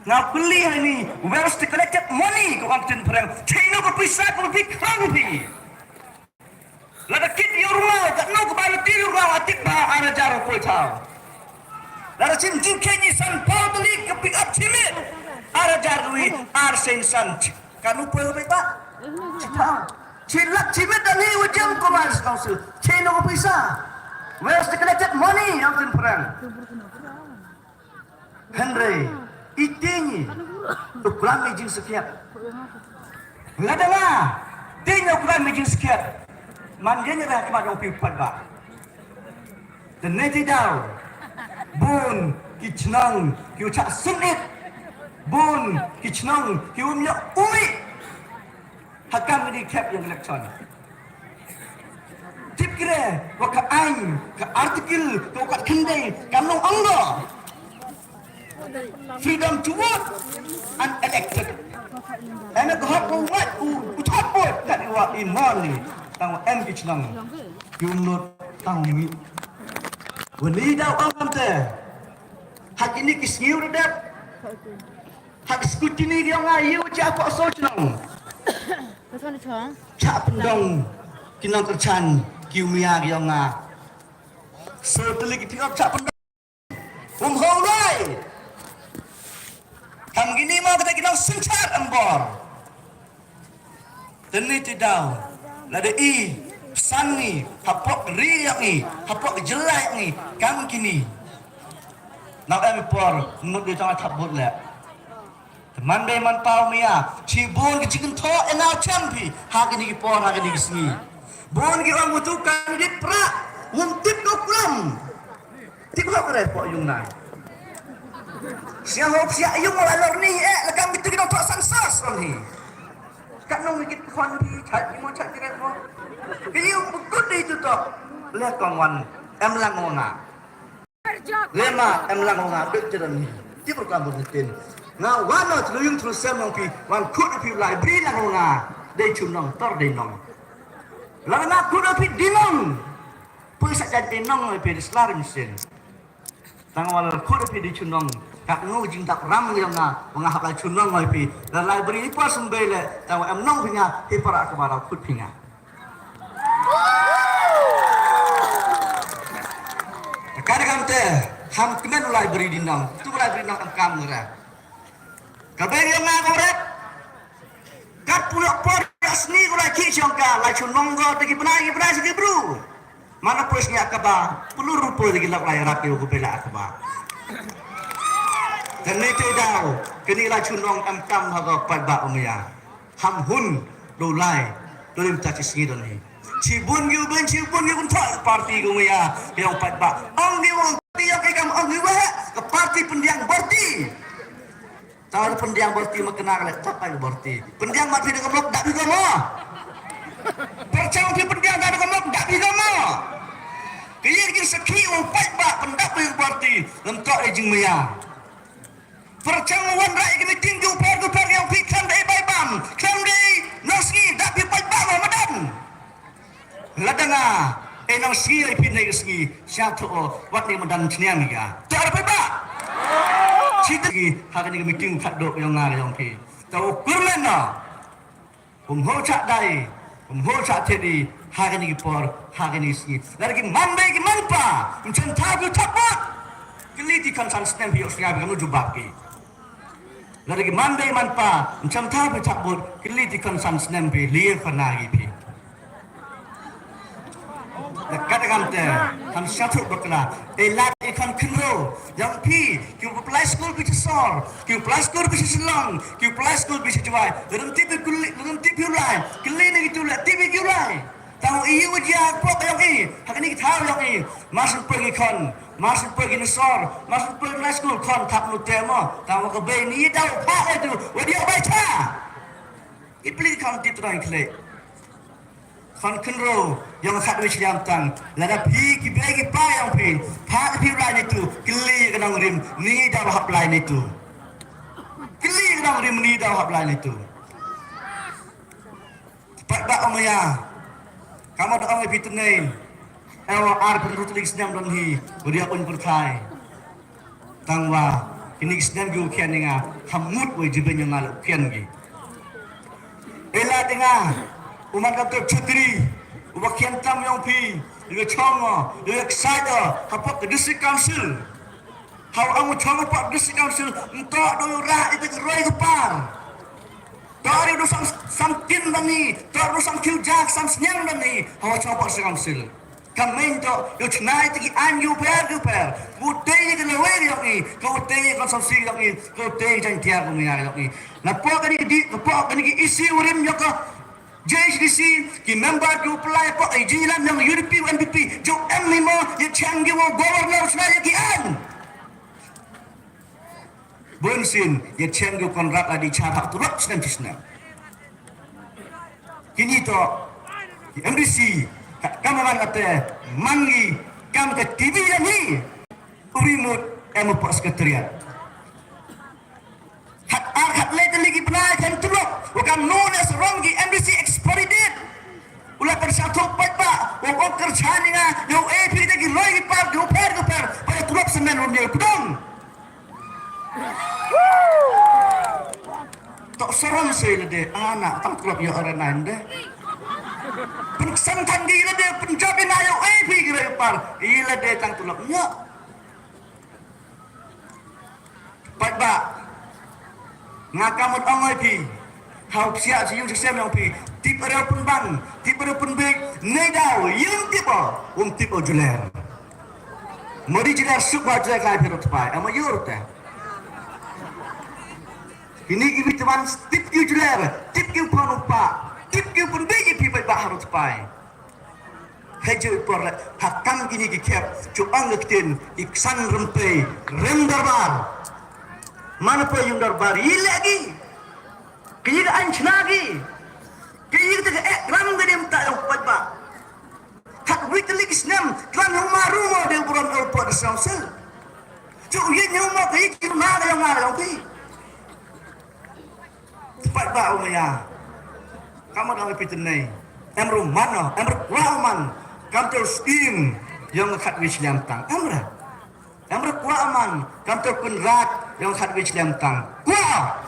Now beli ini, where's the collected money? Kau angkat perang. China berpisah, berfikran pi. Lada kit di rumah, tak nak kembali di rumah, atik bah ada jarak kau tahu. Lada cim kenyi san pau beli ke pick up cimit. Ada jarui, arsen san. Kanu pun apa pak? Tahu. Cilak cimit dan ni wajib komas kausul. China berpisah. Where's the collected money? Angkat perang. Henry. Itingi ukuran mijing sekian ngada lah tinya ukuran mijing sekian manjanya dah kepada orang pipat ba dan nanti daw bun kicnang kiucak sunit bun kicnang kiumnya umi hakam ini cap yang elektron tip kira waka ain ke artikel ke waka kendai kanong Allah freedom to vote unelected. And the hot what who top board that you are in money. Tang em kich nang. You not tang mi. When lead out on there. Hak ini kisniu redak. Hak skutini dia ngayu cak apa sojnang. Cak pendong kinang kercan kiumia dia nga. So telik pick up cak pendong. Holai. Ham gini mau kita sencar embor. Teni tidak. Lada i sangi hapok riak ni, hapok jelek ni. Kam kini. Nak empor nut di tengah tabut le. Teman be man pau mia. Cibun ke chicken to enau champi. Hak ini por hak ini sini. Bon ki orang butuhkan di pra. Nguntip dokram. Tip hak repot yung nai. Siapa yung malalor ni lagam itu kita tak sansas ni. Kat nong kita kon di chat mo chat direct mo. Kini bukut itu tu. Le kongwan em lang nga. Lema em lang nga dek jalan ni. Ti program bertin. Nga wano tuluyung terus semang pi wan kut pi library lang nga. Dei chunong tor dei nong. Lang nga kut pi dinong. Puisa jadi nong pi slarim sen. Tangwal kut pi di chunong. Kak nu jing tak ram yang na mengahap lai chunong mai pi dan library pas sembele tahu em nong punya hipara kemarau kut pinga kadang te ham kemen library di nong tu library nong kam ngera kabeng yang na korek kat pulak por asni kulai ki chongka lai chunong go tegi penai segi bru mana posnya akaba peluru po tegi lak lai rapi ko bela akaba dan itu dah kini lah cunong am-kam haga pada umia ham hun dolai dolim tak cisgi doni cibun yu pun tak parti umia yang pada ang dia parti yang kagam ang dia ke parti pendiang parti tahu pendiang parti makna lek tak ay parti pendiang mati dengan blok dak bisa mo percaya di pendiang dak dengan blok dak bisa mo kaya kita seki umpat ba pendapat parti lentok ejing mia percanggawan rakyat kami tinggi upar yang fikam dari baibam kam dari nasi dak pipai bang madan ladanga nasi ai pinai ski syatu wat ni madan chniam ya tar paiba chitgi hagan kami tinggi khadok yang ngar yang pi tau kurmena ho chak dai ho chak tedi hagan ki por hagan ski lagi mambe ki manpa macam tabu tapat keliti kan san stem bi osnga kamu jubak ki lagi mandai manpa macam tahu cabut kili di konsan senembe liar panagi pi katakan te kan satu berkena elat ikan kenro yang pi kiu play school bisa sor kiu play school bisa selang kiu play school bisa cuai dalam tipi lain kili ni itu lah tipi kiu lain tahu iu dia pok yang ini hak ini kita tahu yang ini masuk pergi nesor masuk pergi high school kon tak nu tema tahu ke be ni tahu pak itu dia baca ipli kan titrai kle kon kenro yang kat wis jam tang lada pi ki bagi pa yang pin pak pi lain itu kli kenang rim ni dah hap lain itu kli kenang rim ni dah hap lain itu pak ba omaya kamu doang lebih tenang ewa ar penrutulik senam dan hi dia pun berkai tangwa kini sedang gu kian nga hamut we jiben yang ngaluk kian gi ela tengah umat kata cutri ubah kian tam yang pi dengan chongo dengan excited apa ke district council how amu chongo pak district council entok dulu ra itu roi kepar dari do sam tin dani dari sam kiu jak sam senyang dani how chongo pak district council kami itu yo cnai tiki anju per butenya ke lewe yo ni ko butenya kan sam si yo ni ko butenya jan tiar ko ngai yo ni na po kani isi urim yo ko JHDC ki member du pelai po jilan yang UDP NDP jo M5 ye changi wo governor Senayan ki an bensin ye changi kontrak adi cara turut senang kini to MDC kamu kan kata mangi kamu ke TV ni urimut emu pak sekretariat hat lagi pernah kan turut bukan nulis rongi MDC expedited ulah persatu pak wong kerja ni nga yo AP lagi lagi par yo per pada turut semen urnya pedong tak seram saya deh anak tak turut yo orang lain deh pensantan gila dia penjabin ayo AP kira par gila dia tang tulak nya pak ngakamut ongoi pi hau siap si yung sistem yang pi tip ada pun bang tip ada pun big nedau yung tipa tipa juler mari juler subah juler kai perut pai ama yur teh ini gibi teman tip you juler tip you panupa tip you pun big pi pai harus pai hejau por hakam gini gikep cupang ngektin iksan rempe rendarbar mana pun yang darbar ini lagi kaya anjing lagi kaya kita ram dari minta yang pada hak wiklik senam kelam yang maru dia bukan orang sel cuk ye nyoma kaya kita mana yang pi cepat ba umaya kamu dah pi tenai emru mana emru kuaman kantor steam yang kat wislam tang emru kuaman kantor kunrat yang hat wich lem tang kuah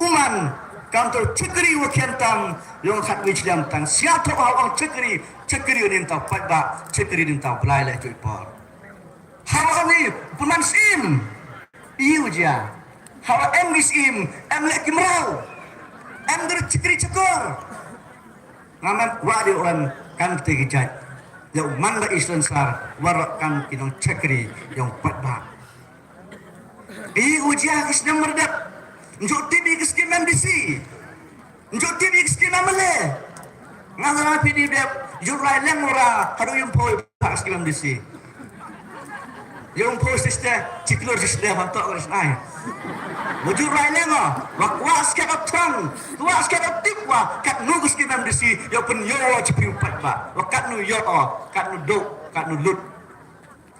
uman kantor cekri wakian tang yang hat wich lem tang siapa orang cekri ni tau pada cekri ni tau belai leh cuy por hawa ni punan sim iu dia hawa em sim em lek kimrau em der cekri cekor ngamen wadi orang kan tegijat yang mangga islan sar warak kan kinong cekri yang pada ujian kisah merdek, njok TV kisah MDC, njok TV kisah namale, ngalah PD dep, jurai lengora, haru yang poi kisah MDC, yang poi sistem, ciklor sistem hantar orang lain, jurai lengo, wakwas kat terang, wakwas kat tikwa, kat nugus kisah MDC, yang pun yawa cipiu patba, wakat nu yawa, kat nu dok, kat nu lut.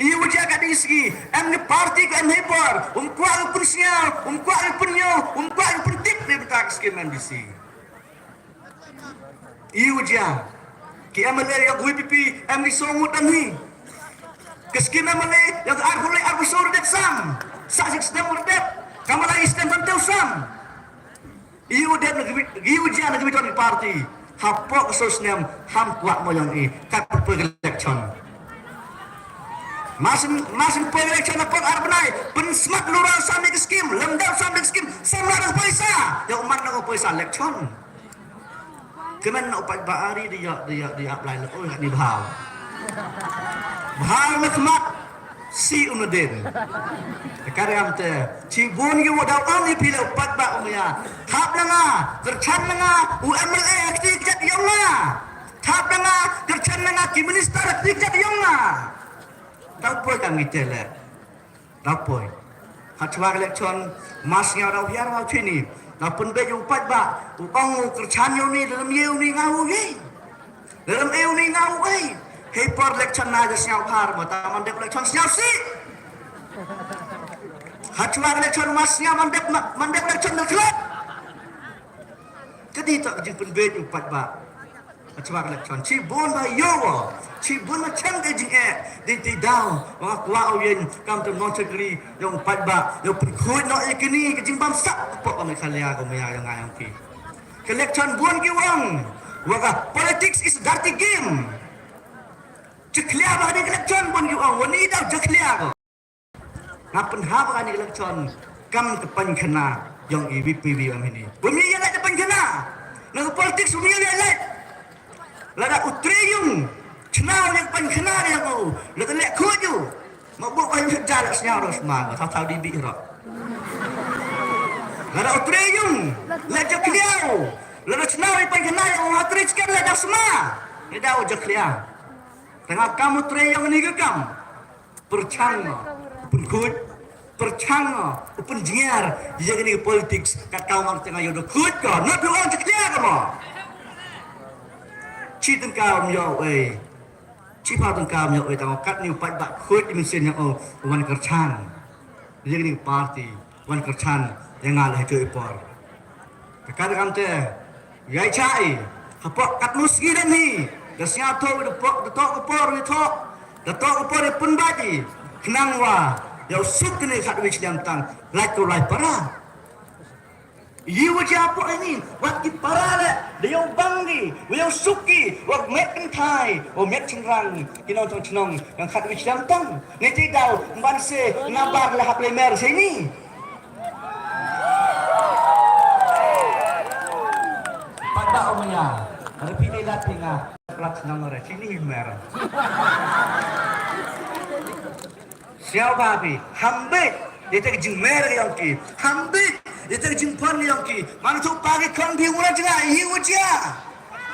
Ia wajah kat isi, ni parti kan hebar, kuat pun siap, kuat pun yo, kuat pun tip ni betak skim MDC. Ia wajah, ki MLA yang WPP, MD Songut dan ni, keskim MLA yang aku suruh dek sam, saksik sedang merdek, kamu lagi sedang bantu sam. Ia wajah nak bicara parti, hapok sosnem, ham kuat moyang i, kat pergelektion. Masing election apa arbenai pensmat lurang sampai ke skim lemdap sampai ke skim sama ada paisa ya umat nak paisa election kemen nak upat bahari dia apply oh ni bahal mekmat si unudin karya amte cibun yu wadau ani pila upat ba umya thap langa kerchan langa UMLA aktif jat yonga thap langa kerchan langa ki minister aktif jat yonga Dapoy kami telek, dapoy. Hatuar election masnya orang biar orang sini. Napun beju upat ba, upang kerjaan ni dalam yew ni ngau ni, dalam yew ni ngau ni. Hyper election naga siap har, mata mandek election siap si. Hatuar election masnya mandek election nak kelak. Jadi tak jemput beju upat ba. chua election chi bon ba yo chi bon ma chang de jing di down wa kwa yen kam to non secretary yong pat ba yo khoi no ikini ke jing bam sak po ka khalia ko maya yang ayang pi election bon ki wang wa politics is dirty game ceklia ba di election bon ki wang wani da ceklia ko ngapen ha ba ni election kam ke pan khana yang EVPV am ini bumi yang ada pan khana na politics bumi yang ada lada utriyum chnau yang pan khana yang ko lada lek khoju mabuk ai jalan senyar semang tahu di bi ro lada utriyum lada ceklia lada chnau yang pan khana yang utri sekan lada semua ni dah ceklia tengah kamu utriyum ni ke kam percang pun khut percang pun jengar jadi ni politik kat kau orang tengah yodo khut ko nak orang ceklia ko mo chi teng kau myo chi pa teng kau myo tang kat ni pat bak khut di mesin yang wan kerchan jadi ni parti wan kerchan yang ngal hai por kakak kam te yai chai hapok kat muski dan ni dasnya to de tok ko por ni tok de tok ko por pun badi kenang wa yang suk ni kat wich jam tang like to like para you wajah apa ini waktu para le dia banggi dia suki wak mek thai o mek chengrang kinong tong chenong yang kat wich jam tang ni ti dau ban se ngabar le hap le mer sini pada omnya ada pilih latinga plat chenong ore sini mer siapa api hambek dia tak jing mer yang ki hambek dia tak jing pon yang ki mana tu pagi kan bi ulah jengah hiu dia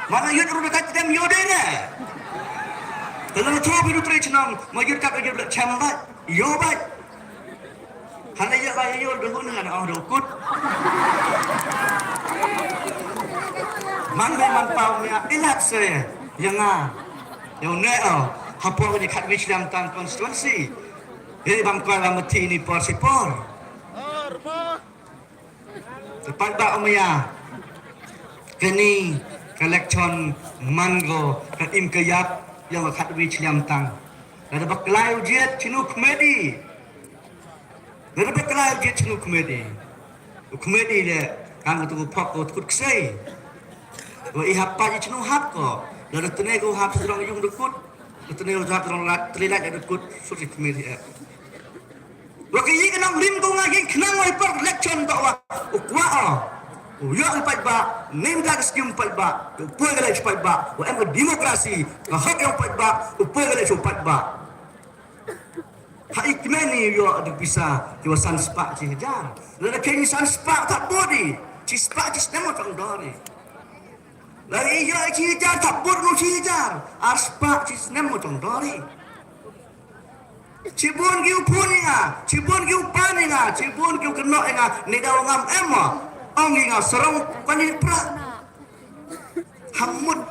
mana yud ru dekat dem yode ne kalau tu biru tri chenong majur kat majur chambat yo bat hana ya ba yo dulu dengan oh dokut man pau ya ilat se yang yang ne hapo ni kat wich dam tan konstituensi bang kuala mati ni por sipor tepat ba umaya kini koleksion mango kat im kayak yang kat wich dam tang ada baklai ujiat cinu komedi ada baklai ujiat cinu komedi le kang tu pok ko kut ksai wa ihap pa cinu hap ko ada tene ko hap sedang yung dekut tene ko hap sedang terlilat dekut suci komedi Wakil kenang lim ko nga kenang ay par election ba ukwa yo ang pagba name tag scheme pagba upoy gala sa pagba wa ang demokrasi nga hak yung pagba upoy gala sa pagba ha ikmeni yo adu bisa yo san spa ci hajar la kini san spa tak body ci spa ci nemo tang dori la yo ci hajar tak body no ci hajar aspa ci nemo tang dori Cibun kiu puninga, cibun kiu paninga, cibun kiu kenoinga, ni daw ngam ema, ongi nga serong panin pra. Hamud,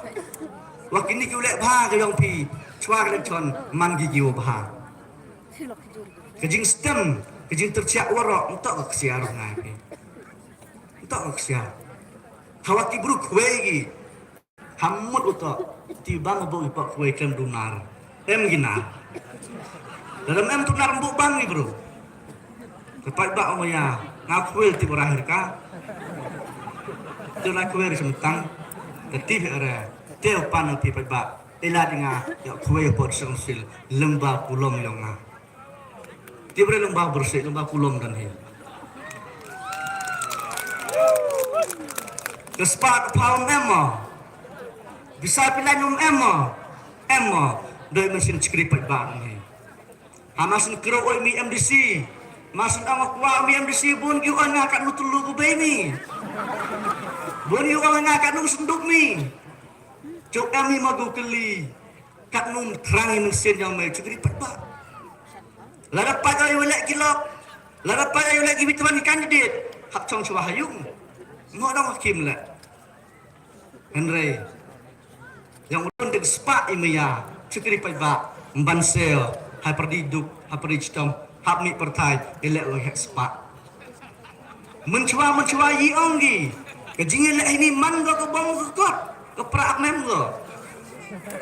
wakini kiu lek bha ke yong pi, chua ke chon man gi kiu bha. Kejing stem, kejing terciak warok, entok ke siar ngai pi. Entok ke siar. Hawaki bruk wegi. Hamud utok, tiba ngebo ipak kue kem dunar. Gina. Dalam em tu nak rembuk bang ni bro. Tepat bak omaya ngakuil ti berakhir ka. Tu nak kuil sementang. Ketih era. Teu pan pi bak. Ela dinga ya kuil pot sengsil lembah kulom yang ngah. Ti bre lembah bersih lembah kulom dan he. Kespat pau memo. Bisa pilan emo. Doi mesin skripet bak ni. Amasun kero oi mi MDC masun angok wa mi MDC bun ki on ngakat nu tulu ku baby bun yu on ngakat nu senduk mi cok kami magu keli kat nu terangi mesin yang mai cukri patba la dapat ayo lek kilok la dapat ayo lek gibi teman kandidat hak chong chwa hayung mo dong hakim la Henry yang ulun de spa imaya cukri patba mbansel hai perdiduk, hai perdijitom, hai mi pertai, elek lo hek sepak. Mencua yi onggi, kejingin lek ini man go ke bong ke kot, ke perak mem go.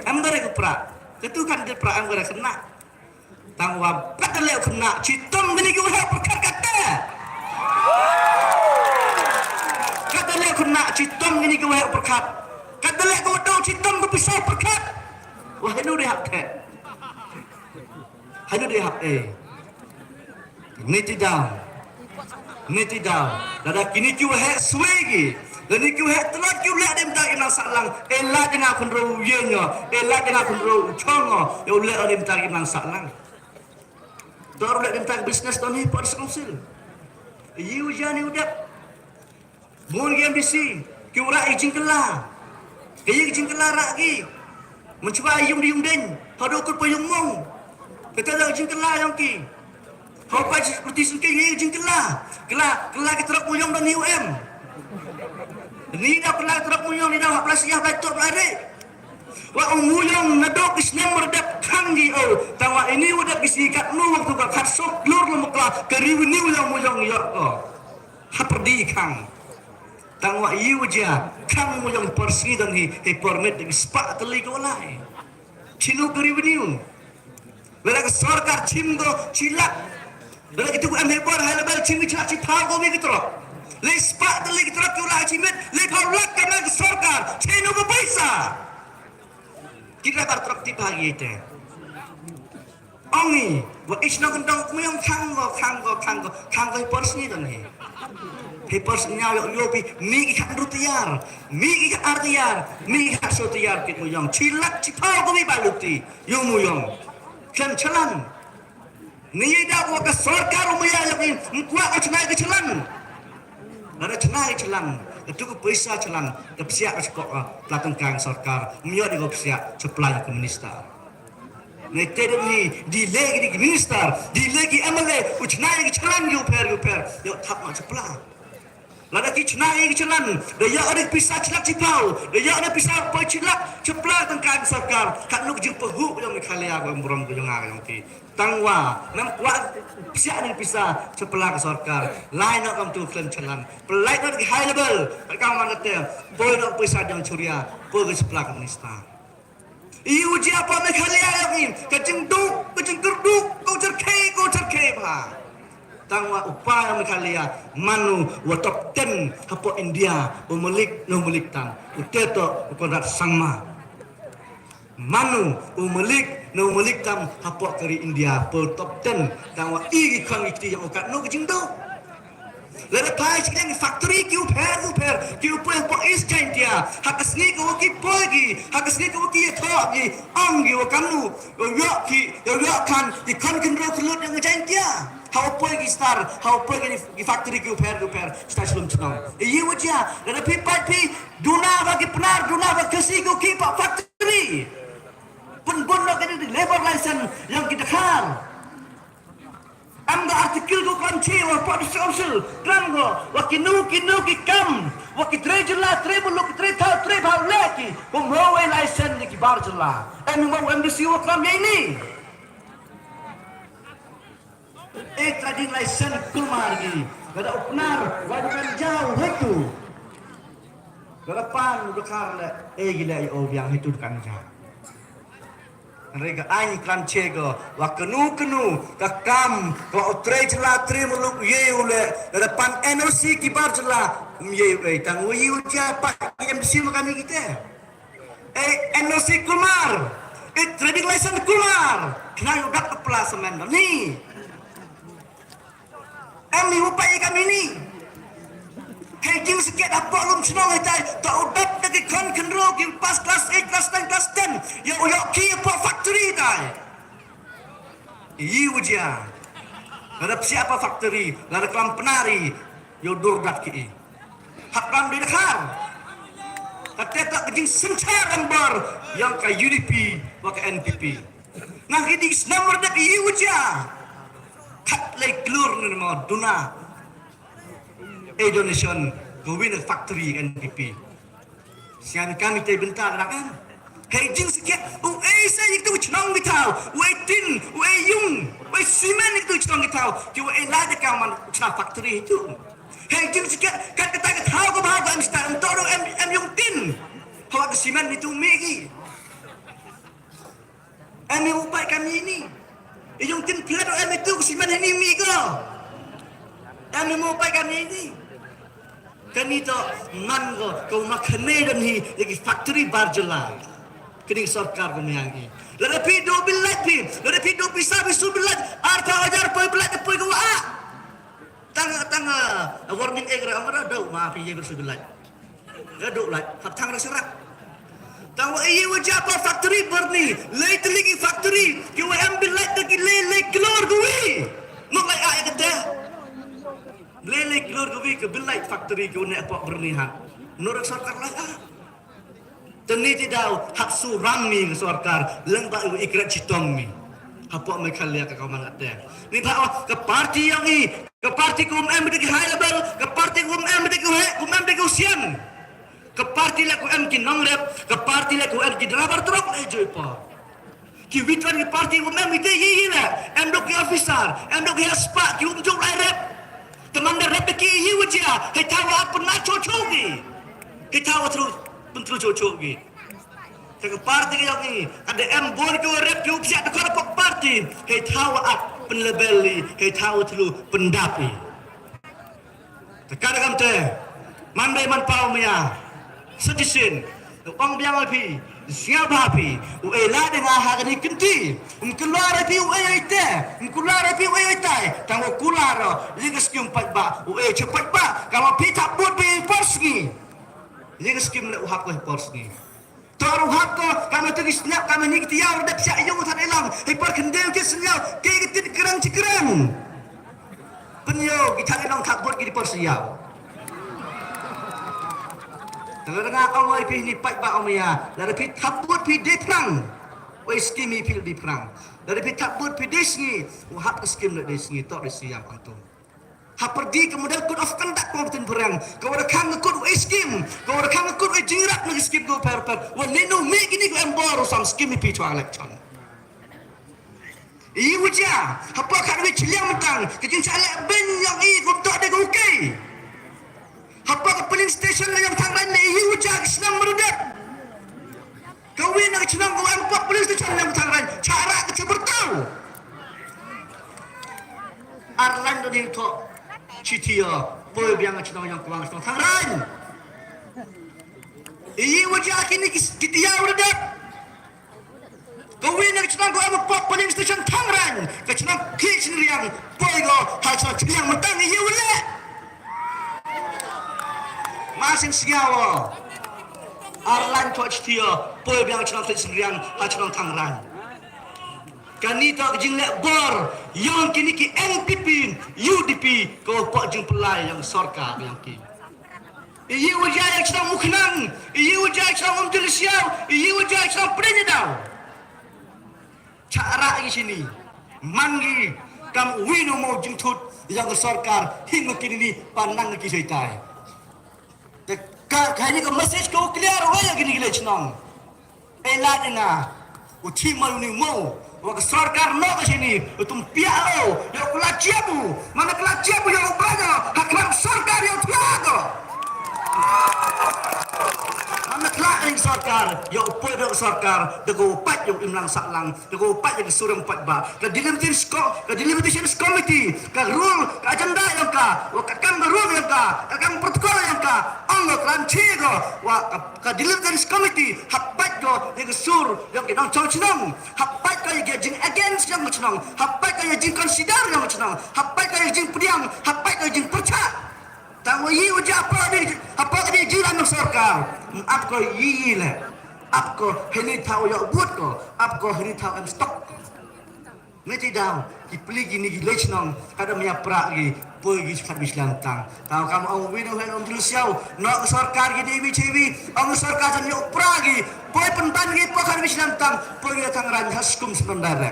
Am dare ko pra. Ketu kan de pra am gara kena. Tangwa kadale kena citom gini ko ha perkat kata. Kadale kena citom gini ko ha perkat. Kadale ko do citom ko pisau perkat. Wah hanu de hak te. Hanu de hak Niti down. Dada kini kiu ha swegi. Lani kiu ha telat kiu la dem tak ina salang. Ela dengan kunro yenyo. Ela dengan kunro chongo. Yo le dem tak ina salang. Dor le dem tak bisnes ton hi par council. Yu jani udak. Mun game bisi. Kiu ra ijin kela. Kiu ijin kela ra gi. Mencuba yung di yung den. Hado kut pa yung mong. Kata dah ijin kela yang ki. Kau pas seperti sengkeng ni ijin kela. Kela kita rak muyong dan UM. Ni dah kela kita rak muyong ni dah 14 siah batuk berade. Wa muyong nadok isnem merdep kangi oh. Tawa ini udah bisikat nu waktu ka khasok lur lemukla keriu ni yang muyong ya ko. Haperdi kang. Tangwa iu ja kang muyong persi dan hi permit di spa teli ko lai. Chinu keriu ni. Lada sarkar chimgo chilak. Lada itu ku ambil high level chimi chilak chipau ko mi kitro. Le spa teli kitro ku lai chimit le parulak kana sarkar chinu ko paisa. Kita bertruk di pagi itu. Ongi, wa isna kentang muyong kanggo persni dan he. He persni yo yopi mi ikan rutiar, mi ikan artiar, mi ikan sotiar kit muyong cilak cipau ko mi baluti. Yo muyong. Celan. Ni ida wa ka sarkar muyang yo mkuak ko cenai ke celan. Ada cenai celan. Itu ke pesa celan ke pesiak sekok pelatang kang sarkar mio di pesiak supply ke minister. Nei tedem ni di legi minister, di legi MLA uchnai ke celan yo per yo tap ma supply. Lada ki chnai ke celan, dia ada pisa celak cipau, dia ada pisa pecilak supply tangkang sarkar kat nuk jeng pehu yang mikhalia ko murom ko yang yang ti. Tangwa nam kuat pesiak ni pisa supply ke sarkar, lain nak kam tu klan celan. Pelai nak di high level, kau mana te, boy nak pisa yang curia, boy ke supply ke minister. Iu je apa mikhalia yang ni, kecing kerduk, kau cerkai pa. Tangwa upaya mikhalia manu wa top 10 hapo India umelik no meliktan uteto ukodat sangma manu umelik no meliktam hapo keri India per top 10 tangwa igi kang ikti yang ukat no kecing do lada pai cikang factory kiu per po is India hakas ni ko ki pogi hakas ni ko ki thogi anggi wa kanu yo kan di kan ro yang India. How pergi star, how pergi di factory ke per, star sebelum cenang. Iya wajah, dan pi duna bagi penar, duna bagi kesigo kipak factory. Pun nak ini di labor license yang kita kan. Amga artikel ko kanci wa pak council, dranggo, wakinu ki kam, wakit trejela, trebuluk, trebal leki, umrowe license ki barjela. Mau MDC wa kam ini. Trading license keluar lagi. Gada upnar, wajiban jauh itu. Gada pan bekar le, gila yang itu kan jauh. Mereka ain kan cego, wakenu kakam, wa utre celah muluk yeule. Gada pan NOC kibar celah, yeule. Tang uyu ja pak MC kami kita. NOC keluar, trading license keluar. Kena udah kepala semen ni. Kami upaya kami ni. Hejing sikit apa lum senang kita. Tak udat lagi kan kenro ki pas kelas 8, kelas 9, kelas 10. Ya uyok ki apa factory tai. Iya wajah. Hadap siapa factory? Lada kelam penari. Yo durdat ki. Hak ram di dekar. Kata tak kejing sencar ambar yang ke UDP wa ke NPP. Nang kini nomor dak iya wajah. Kat lay klur ni mo duna donation go win a factory NPP sian kami tay bentar kan hejing sikit sa itu chnong bitau tin yung simen itu chnong bitau ki la de kaman chna factory itu hejing sikit kat tahu ko bahag am sta antoro em yung tin hawa simen itu megi Emi upai kami ini. Iyong tinpilado emi tu kusiman ini mi ko. Emi mau upai kami ini. Kani to mango kau makane dan hi lagi factory barjela. Kini sarkar kami yangi. Ladapi do bilat pi, ladapi do bisa bisu bilat. Arta ajar poi bilat poi ko a. Tanga warning egra amara do ma pi ye bisu bilat. Gaduk lat hatang rasarak. Tahu iya wajah apa factory berni, late lagi factory. Kau ambil light lagi lele keluar gue. Mau lay ayat dah. Lele keluar gue ke belai factory kau nak apa bernihan. Menurut sarkar lah. Teni tidak hak surami ke sarkar. Lembak ikrat citong ni. Apa mereka lihat ke kau mana dah. Ni bahawa ke parti yang ni, ke parti kum am deki high level, ke parti kum am deki usian. Ke parti la ku am ki nongrep, ke parti la ku am ki driver truck le joy pa. Ki witwan ki parti kum am ite yi la. Am dok ki officer, am dok ki aspa ki unjuk lai rep. Teman der rep ki yi wajah, hai tawa apa na cocogi. Hai tawa terus pentru cocogi. Ke parti ki yang ni, ada am bon ki rep ki upsia de kok parti, hai tawa ap penlebeli, hai tawa terus pendapi. Sekarang te, mandai man pau mia. Sedisin, orang biang api, siapa api, uela dengan harga ni kenti, keluar api uela ite, keluar api uela ite, tangguh keluar, lihat skim pat ba, uela cepat ba, kalau pita pun pi porsi, lihat skim le uhak le porsi. Taruh hak kami tu senyap kami ni tiar dak siap yang utan elang, hipar kendel ke senyap, ke kita kerang cikerang, penyo kita elang tak buat di porsi ya. Tengah Allah pi ni pat ba omya, dari pi taput pi de perang. Oi skimi pi di perang. Dari pi taput pi desni, hak skim le desni tok desiap antum. Ha pergi kemudian code of conduct kompeten perang. Kau ada kang kod oi skim, kau ada kang kod oi jirat nak skim go per. Wa leno me gini go embor sam skimi pi chwa election. Iu ja, apa kan wi ciliang mentang, kejin cale ben yang i gum tok de go okey. Apa ke polling station yang tangan ni hiu jag senang merudak. Kawin nak senang kau empat polling station yang tangan cara kecil bertahu. Arlan tu tu citia boy biang senang yang kuang senang tangan. Hiu jag ini kita merudak. Kawin nak senang kau empat polling station tangan kecenang kis yang boy go hal senang mentang hiu le. Masing siawa Arlan touch dia boy biang chang sendirian hacang tangran kanita jing lek bor yang kini ki NPP UDP ko pak jing pelai yang sarkar yang ki iye wajah yang sedang muknang iye wajah yang sedang umtil siau iye wajah yang sedang prenyedau cara di sini manggi kam wino mau jingtut yang sarkar hingga kini ni pandang ki seitai kayaknya ke message kau clear waya gini gila cenang. Elat ina, uci malu ni mau, wak sarkar no ke sini, utum piao, yang kelaciamu, mana kelaciamu yang berada, haklam sarkar yang tiago. Mana kelak sarkar, yang upaya dengan sarkar, dengan upat yang imlang saklang, dengan upat yang disuruh empat ba, ke delimitation committee, ke rule, ke agenda yang ka, wak kang rule yang ka, kang protokol yang ka, anggo kelanci go, wak ke delimitation committee, hapat go, yang sur, yang kita cong cenang, hapat go yang jing against yang cenang, hapat go yang jing consider yang cenang, hapat go yang jing pediang, hapat go yang jing percak. Tahu ye wajah apa dia jiran sarkar. Apko ye le. Apko heni tahu ya buat ko. Apko heni tahu am stok. Mesti dah. Dipeli gini gilech nong. Kada menyaprak gi. Pergi sekat bislantang. Tahu kamu ang wino hen om siau. Nak sarkar gini BCB. Ang sarkar jan yo pragi. Boy pentan gi pakar bislantang. Pergi datang ranjaskum sebenarnya.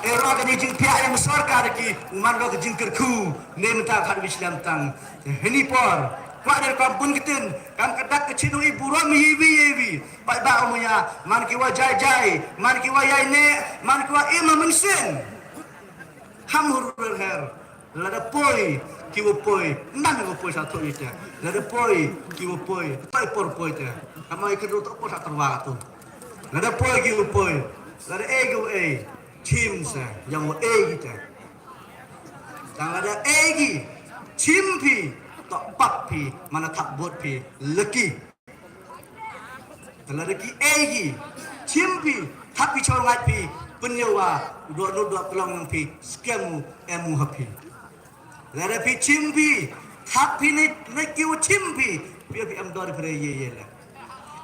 Era kini jing pihak yang sarkar ki umarga ke jing kerku nem tak had Islam tang heni por kwa der kampun kiten kam kadak ke cinu ibu ram yibi pai ba umunya man ki wa jai man ki wa yaine man ki wa ima mensen hamur her lada poi ki wo poi nan wo poi satu ita lada poi ki wo poi pai por poi ta kamai kedu to po satu wa tu Ada poi gi upoi. Ada ego chim sa yang A kita. Dan ada egi chimpi tak papi mana tak buat pi leki. Dan ada ki egi chimpi tapi corongat pi penyewa dua kelong yang pi skemu emu hapi. Dan ada pi chimpi tapi ni leki u chimpi pi am dor bre ye lah.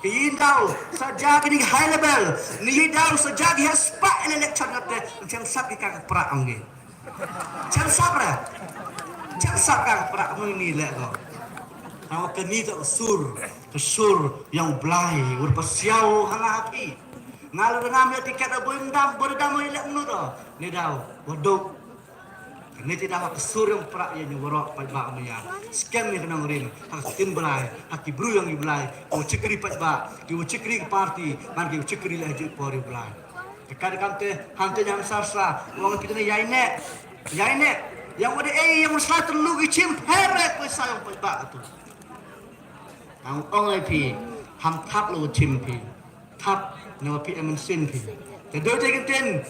Ini tahu sejak ini high level, ini tahu sejak dia spak ini lecture nanti macam sab ikan perak angin, macam sab lah, macam sab kan perak angin ini lek kau. Kalau kini tak sur yang belai, berpasiau hang api, ngalu dengan ambil tiket berdam lek menurut tu, ni tahu bodoh. Ini tidak hak sur yang perak yang warok pai ba amya. Scam ni kena ngrin, hak tin belai, hak bru yang belai, o cekri pai ba, ki o cekri parti, man ki o cekri lah je pori belai. Dekat kante hante yang sarsa, wong kita ni yaine. Yang ada yang selalu terlugi cim heret pai sayang pai ba tu. Ang ong pi, ham tap lo cim pi. Tap no pi amen sin pi. Te do te kenten,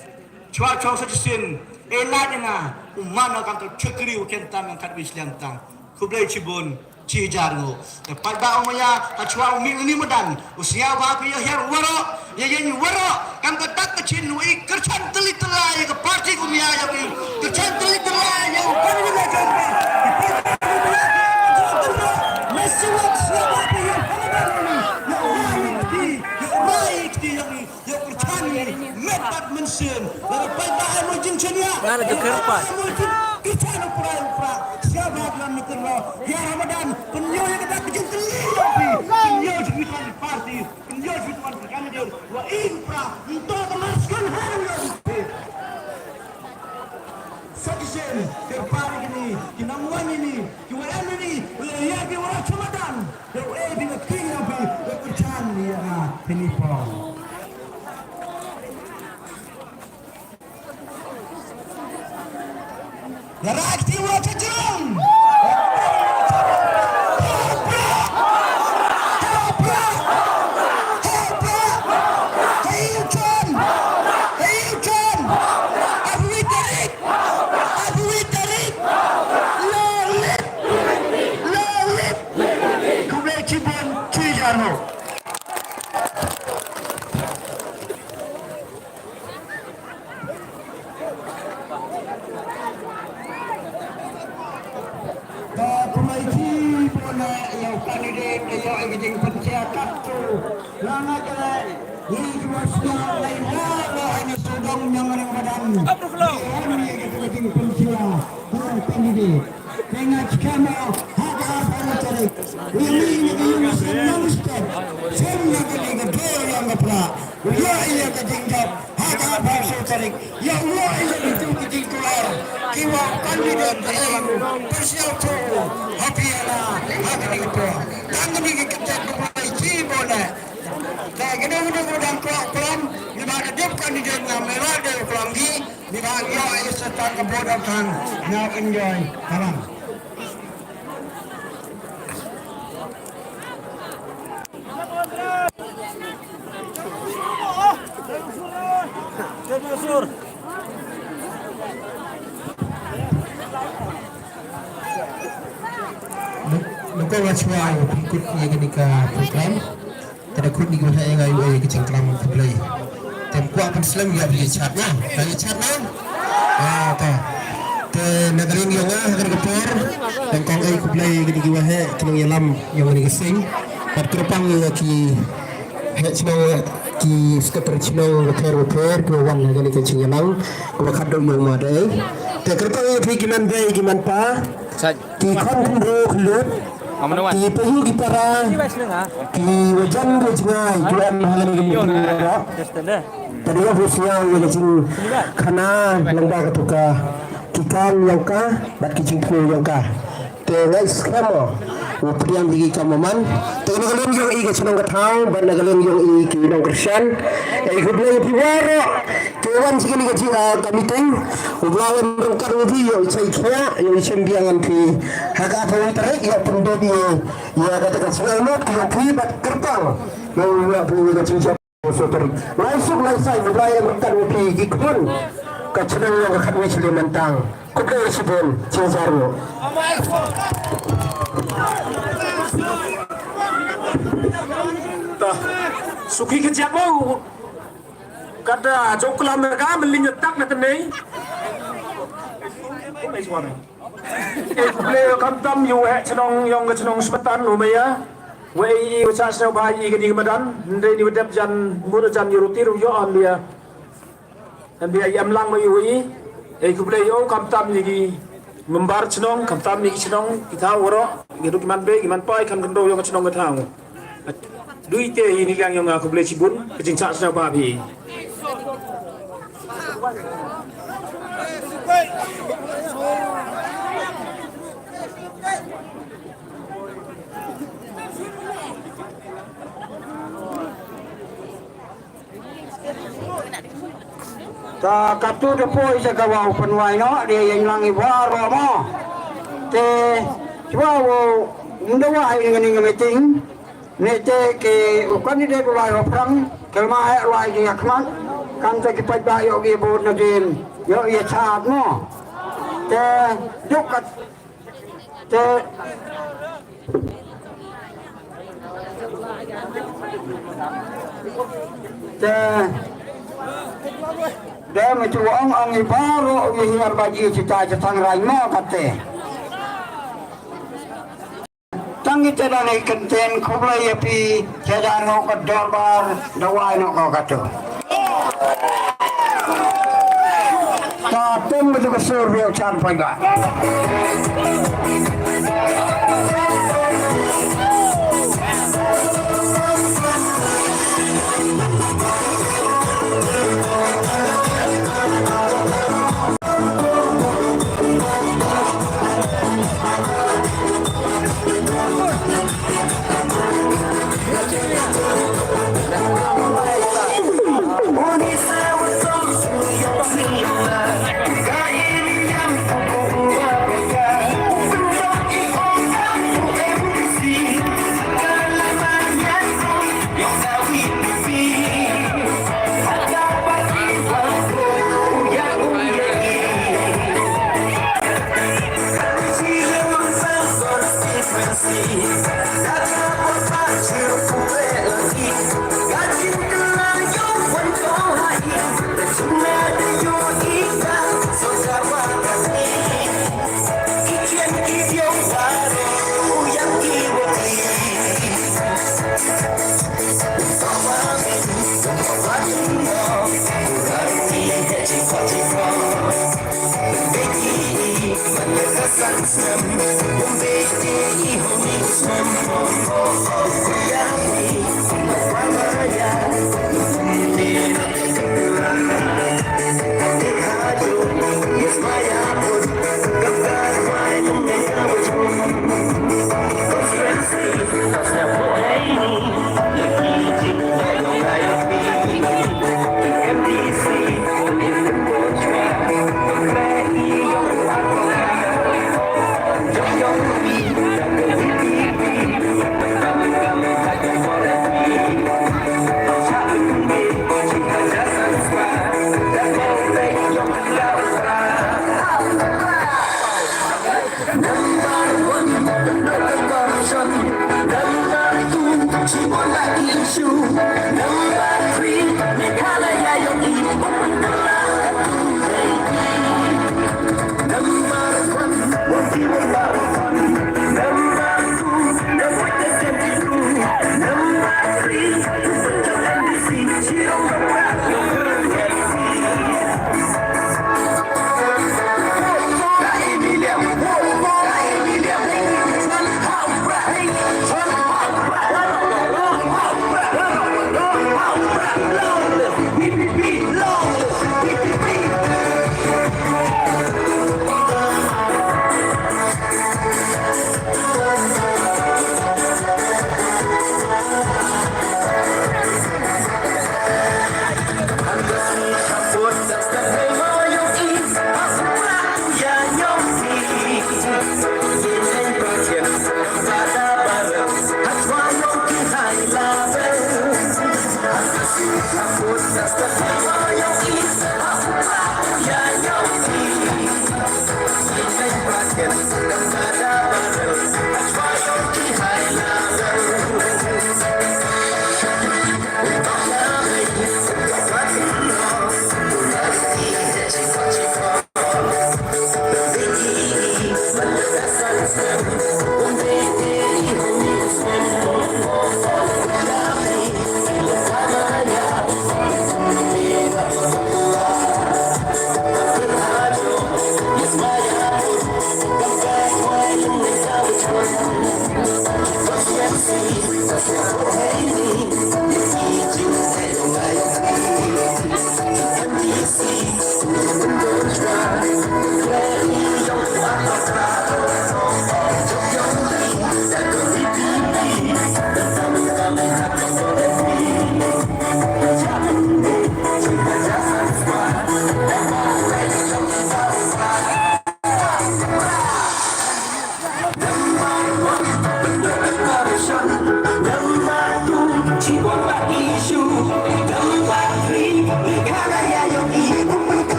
chua chong sa sin. Eladena umana kanto cekri ukentang yang kat Islam tang kublai cibun cijargo tepat ba umaya achwa umi ini medan usia ba pi her waro ya yen waro kam ka tak kecin wi kercan teli telai ke parti umia ya pi kercan teli telai ya kan ni la kan mesuat siapa pi ya baik di yang ya kercan ni metat mensen lepas ba anu jinchania Ngana ke kerpas. Kita nak pura-pura. Siapa dalam negara? Ya Ramadan. Penyo yang kita kejut terlihat. Penyo sekitar parti. Penyo sekitar kandidat. Wa infra untuk memasukkan hari. Sekian terpari ini, kinamwan ini, kiwayan ini, wilayah kiwara Ramadan. Dewa dengan kinabi, berpercayaan ya penipang. Reakti wajah jom. Ya Allah itu keting keluar kiwa kandidat persiapan hapiala hakni itu tangan ini kita mulai cibona dah kita mudah-mudahan kelam di mana dia kandidat merah dari kelamgi di mana ya serta kebodohan now enjoy kalam Sur. Nukau wajwal ikut yang ketika program tada kut di guna yang ayu kecing kelam kublai tempo apa Islam ya beli chatnya ta te nagaling yang agar kepor dan kau ayu kublai gini giwahe kini yalam yang ini kesing pat kerupang ki hecno ki skater chino repair ko wan gani kecing yalam ko khaddo yang madai te kerupang ki kiman dai kiman pa ki kon ro khlut ki pehu ki para ki wajan ko jingai ki an halani ki ra tadi ya busia ya kecing khana langba ka tuka ki kan yang ka bat ki jingku yang ka te ngai skamo upriam digi kamaman te nagalan yung i kecing katau ban nagalan yung i ki nong krisyan kublai piwaro kewan sikini kecing kamiting ublawan rongkar ubi yo isai kya yo isembiangan pi haka apa tarik ya pendobi ya katakan sengal mo ki bat kerpang yo ya pu kecing Sotor langsung langsai beraya berkan upi gikun kecenang yang akan wicili mentang kuda sibun Cesaro suki kejap mau kada jokla mereka melinyetak na tenay beliau kamtam yu cenong yang ke cenong sebetan umaya wei ucas na bayi ke di madan ndai ni wedap jan mur jan yuruti ruyo on dia dan dia yam lang mai wi ku beliau kamtam ni membar cenong kamtam ni cenong kita woro gitu kiman be kiman pai kan gendo yang cenong gatang duite ini yang aku beli cibun kecing sak na babi ta katu de poi sa kawau panwai no dia yang langi baro mo te chwa wo ndawa ai ngani meeting ne te ke ukan ni de lai ho prang kelma ai lai ge akman kan te ki pai ba yo ge bo na gen yo ye chat mo te dukat te te dia mencuang ang ibaro hiar bagi cita citang raimo kate tangi tedane kenten kublai api cadano ke dorbar dawai no ko kato ta tem betu kesur bio chan paiga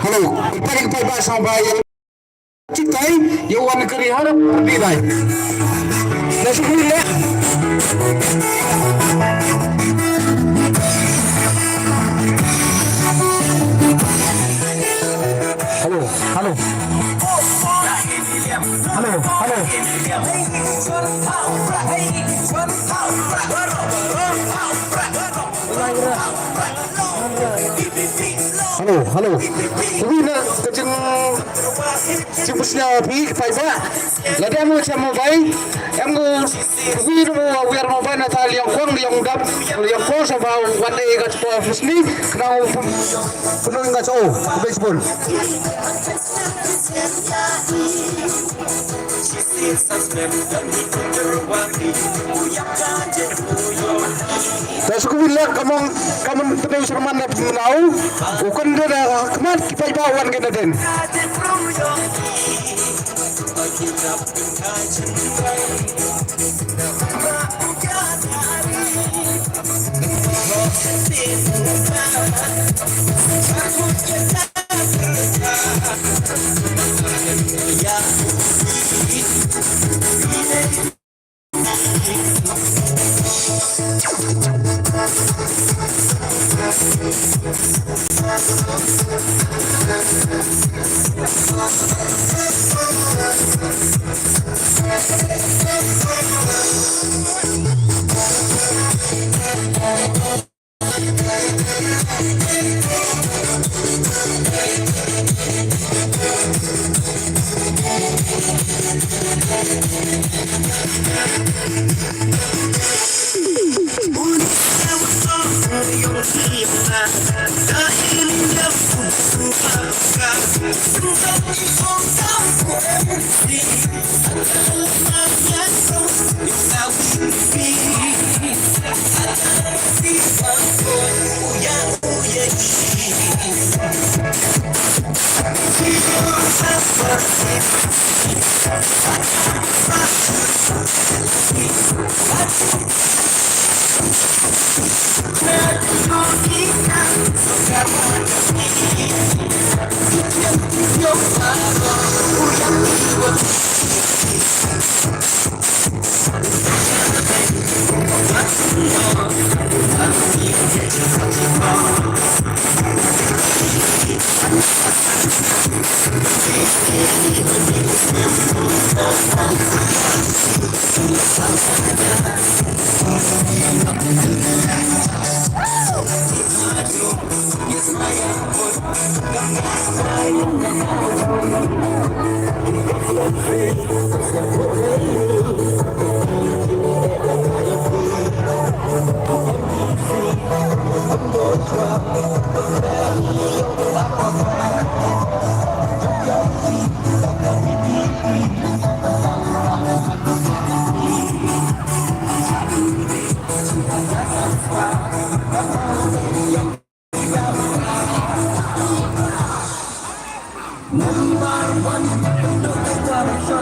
Halo, kembali ke bahasa bayan cintai yang warna kering harap berdiri. Nasi kulit. Halo, halo. Halo, halo. Halo, halo. Uwi na kacang cipusnya pi pai ba. Lada mo cha mo bai. Em go uwi no wer mo bai na tal yang kwang yang dap yang ko sa ba wan e ga po fusni na puno nga so baseball. Tasuk bilang kamu terus bermain menau, bukan dia kemat kita bawan kita den.